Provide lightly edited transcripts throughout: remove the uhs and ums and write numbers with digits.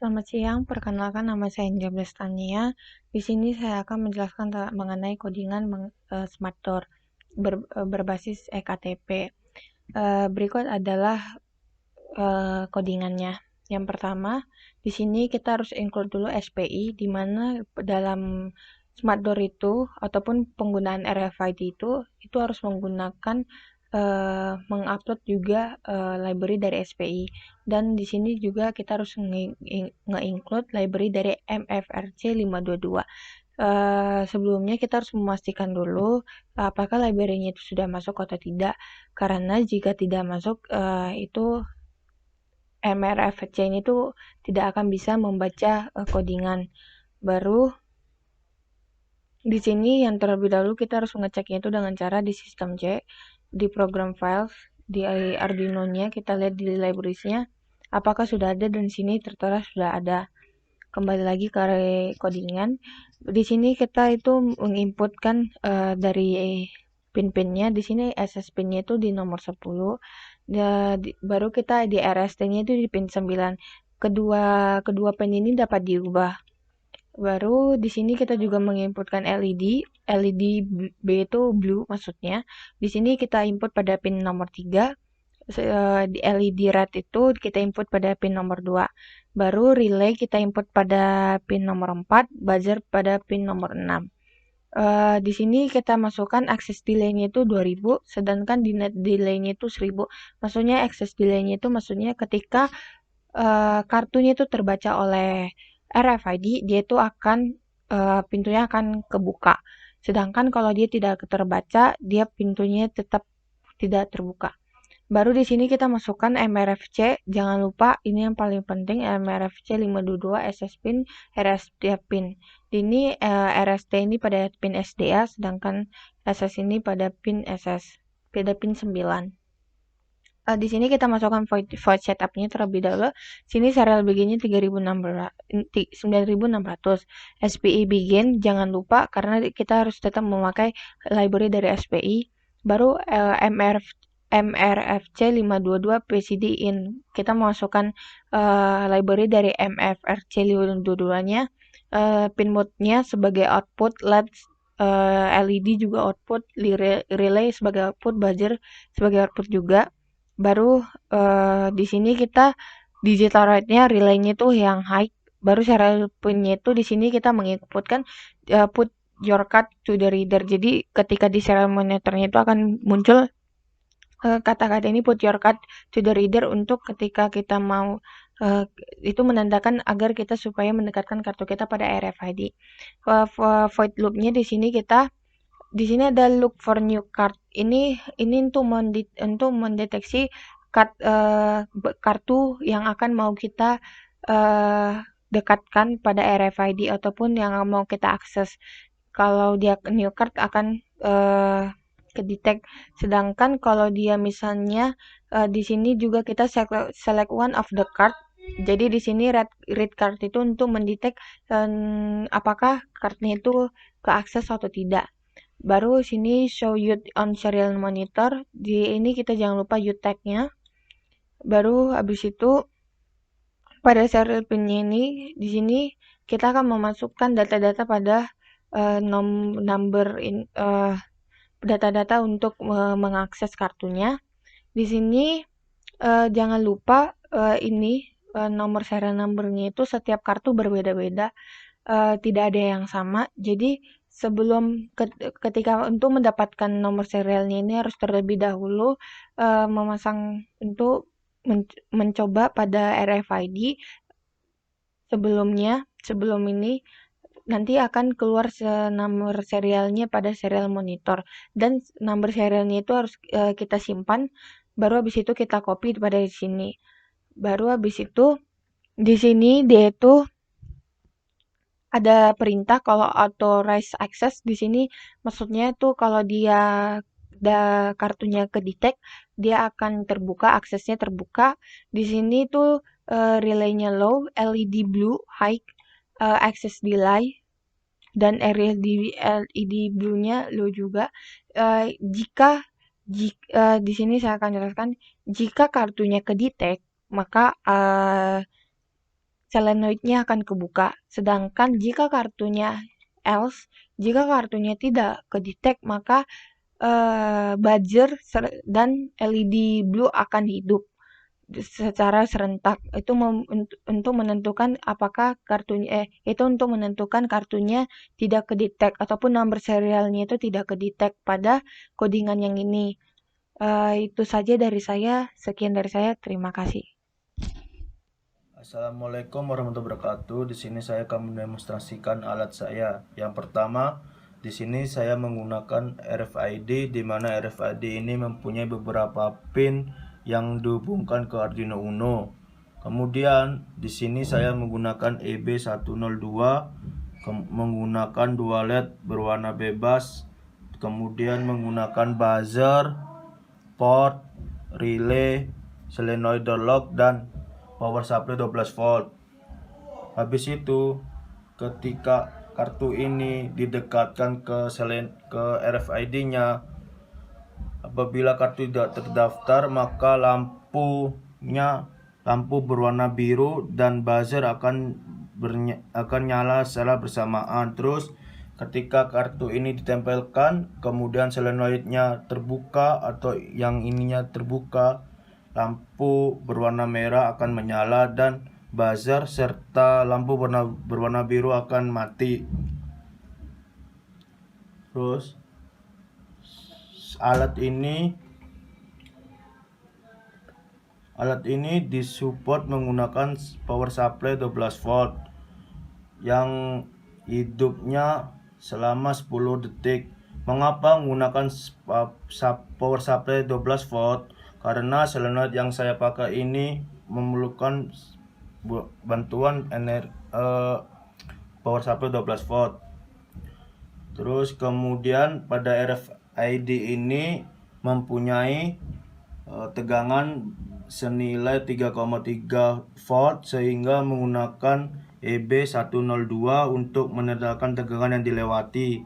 Selamat siang, perkenalkan nama saya India Blestania. Di sini saya akan menjelaskan mengenai codingan Smart Door berbasis eKTP. Berikut adalah codingannya. Yang pertama, di sini kita harus include dulu SPI, di mana dalam Smart Door itu ataupun penggunaan RFID itu harus menggunakan mengupload juga library dari SPI, dan di sini juga kita harus nge-include library dari MFRC 522. Sebelumnya kita harus memastikan dulu apakah library-nya itu sudah masuk atau tidak, karena jika tidak masuk itu MRFC ini tuh tidak akan bisa membaca codingan. Baru di sini yang terlebih dahulu kita harus mengeceknya itu dengan cara di sistem C, di program files, di Arduino-nya kita lihat di libraries-nya apakah sudah ada, dan di sini tertera sudah ada. Kembali lagi ke codingan. Di sini kita itu menginputkan dari pin-pinnya. Di sini SS pin-nya itu di nomor 10. Baru kita di RST-nya itu di pin 9. Kedua pin ini dapat diubah. Baru di sini kita juga menginputkan LED. LED B itu blue maksudnya. Di sini kita input pada pin nomor 3. Di LED red itu kita input pada pin nomor 2. Baru relay kita input pada pin nomor 4, buzzer pada pin nomor 6. Di sini kita masukkan access delay-nya itu 2000, sedangkan di net delay-nya itu 1000. Maksudnya access delay-nya itu maksudnya ketika kartunya itu terbaca oleh RFID, dia itu akan pintunya akan kebuka. Sedangkan kalau dia tidak terbaca, dia pintunya tetap tidak terbuka. Baru di sini kita masukkan MRFC. Jangan lupa ini yang paling penting, MRFC 522 SS pin, RST pin. Ini RST ini pada pin SDA, sedangkan SS ini pada pin SS, pada pin 9. Di sini kita masukkan void setupnya terlebih dahulu. Sini serial begini 9600. SPI begin jangan lupa karena kita harus tetap memakai library dari SPI. Baru MRFC 522 PCD in. Kita masukkan library dari MFRC 522-nya. Pin mode-nya sebagai output, LED LED juga output, relay sebagai output, buzzer sebagai output juga. Baru di sini kita digital rate-nya relay-nya tuh yang high. Baru serial pin-nya itu di sini kita menginputkan put your card to the reader. Jadi ketika di serial monitornya itu akan muncul kata-kata ini put your card to the reader untuk ketika kita mau itu menandakan agar kita supaya mendekatkan kartu kita pada RFID. Void loop-nya di sini ada look for new card. Ini untuk mendeteksi kartu yang akan mau kita dekatkan pada RFID ataupun yang mau kita akses. Kalau dia new card akan kedetek. Sedangkan kalau dia misalnya di sini juga kita select one of the card. Jadi di sini read card itu untuk mendetek apakah kartunya itu keakses atau tidak. Baru sini show you on serial monitor. Di ini kita jangan lupa U tag-nya. Baru habis itu pada serial pin-nya ini di sini kita akan memasukkan data-data pada number data-data untuk mengakses kartunya. Di sini jangan lupa ini nomor serial number-nya itu setiap kartu berbeda-beda, tidak ada yang sama. Jadi sebelum ketika untuk mendapatkan nomor serialnya ini harus terlebih dahulu memasang untuk mencoba pada RFID sebelum ini nanti akan keluar nomor serialnya pada serial monitor, dan nomor serialnya itu harus kita simpan. Baru habis itu kita copy pada sini. Baru habis itu di sini dia itu ada perintah kalau authorize access. Di sini maksudnya itu kalau dia kartunya kedetek, dia akan terbuka, aksesnya terbuka. Di sini tuh relaynya low, LED blue high, access delay, dan LED blue-nya low juga. Jika di sini saya akan jelaskan, jika kartunya kedetek, maka solenoidnya akan kebuka. Sedangkan jika kartunya else, jika kartunya tidak ke-detect, maka buzzer dan LED blue akan hidup secara serentak. Itu untuk menentukan apakah kartunya itu untuk menentukan kartunya tidak ke-detect ataupun nomor serialnya itu tidak ke-detect pada codingan yang ini. Itu saja dari saya. Sekian dari saya. Terima kasih. Assalamualaikum warahmatullahi wabarakatuh. Di sini saya akan mendemonstrasikan alat saya. Yang pertama, di sini saya menggunakan RFID, di mana RFID ini mempunyai beberapa pin yang dihubungkan ke Arduino Uno. Kemudian di sini saya menggunakan EB102, menggunakan dua LED berwarna bebas, kemudian menggunakan buzzer, port, relay, solenoid door lock, dan power supply 12 volt. Habis itu, ketika kartu ini didekatkan ke RFID-nya, apabila kartu tidak terdaftar, maka lampu berwarna biru dan buzzer akan nyala secara bersamaan. Terus ketika kartu ini ditempelkan, kemudian solenoidnya terbuka atau yang ininya terbuka, lampu berwarna merah akan menyala dan buzzer serta lampu berwarna biru akan mati. Terus alat ini disupport menggunakan power supply 12 volt yang hidupnya selama 10 detik. Mengapa menggunakan power supply 12 volt? Karena solenoid yang saya pakai ini memerlukan bantuan power supply 12 volt. Terus kemudian pada RFID ini mempunyai tegangan senilai 3,3 volt sehingga menggunakan EB102 untuk menandakan tegangan yang dilewati.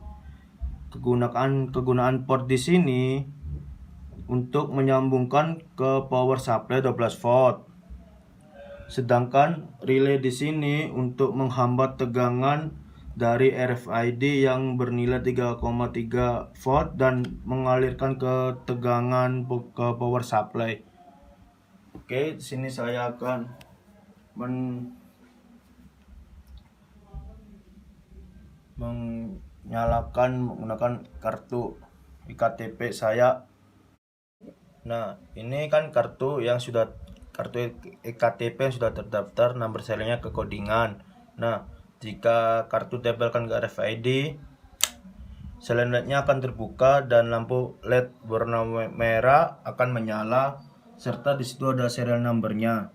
Kegunaan port di sini untuk menyambungkan ke power supply 12 volt. Sedangkan relay di sini untuk menghambat tegangan dari RFID yang bernilai 3,3 volt dan mengalirkan ke tegangan ke power supply. Oke, di sini saya akan menyalakan menggunakan kartu iktp saya. Nah, ini kan kartu iktp yang sudah terdaftar nomor serialnya ke codingan. Nah, jika kartu tempelkan ke RFID, solenoidnya akan terbuka dan lampu LED warna merah akan menyala serta di situ ada serial numbernya.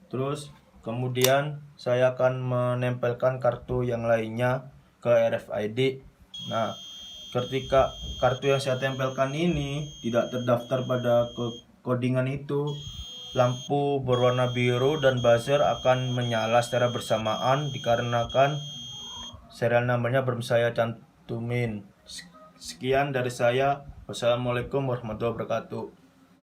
Terus kemudian saya akan menempelkan kartu yang lainnya ke RFID. Nah, ketika kartu yang saya tempelkan ini tidak terdaftar pada codingan itu, lampu berwarna biru dan buzzer akan menyala secara bersamaan dikarenakan serial numbernya belum saya cantumin. Sekian dari saya. Wassalamualaikum warahmatullahi wabarakatuh.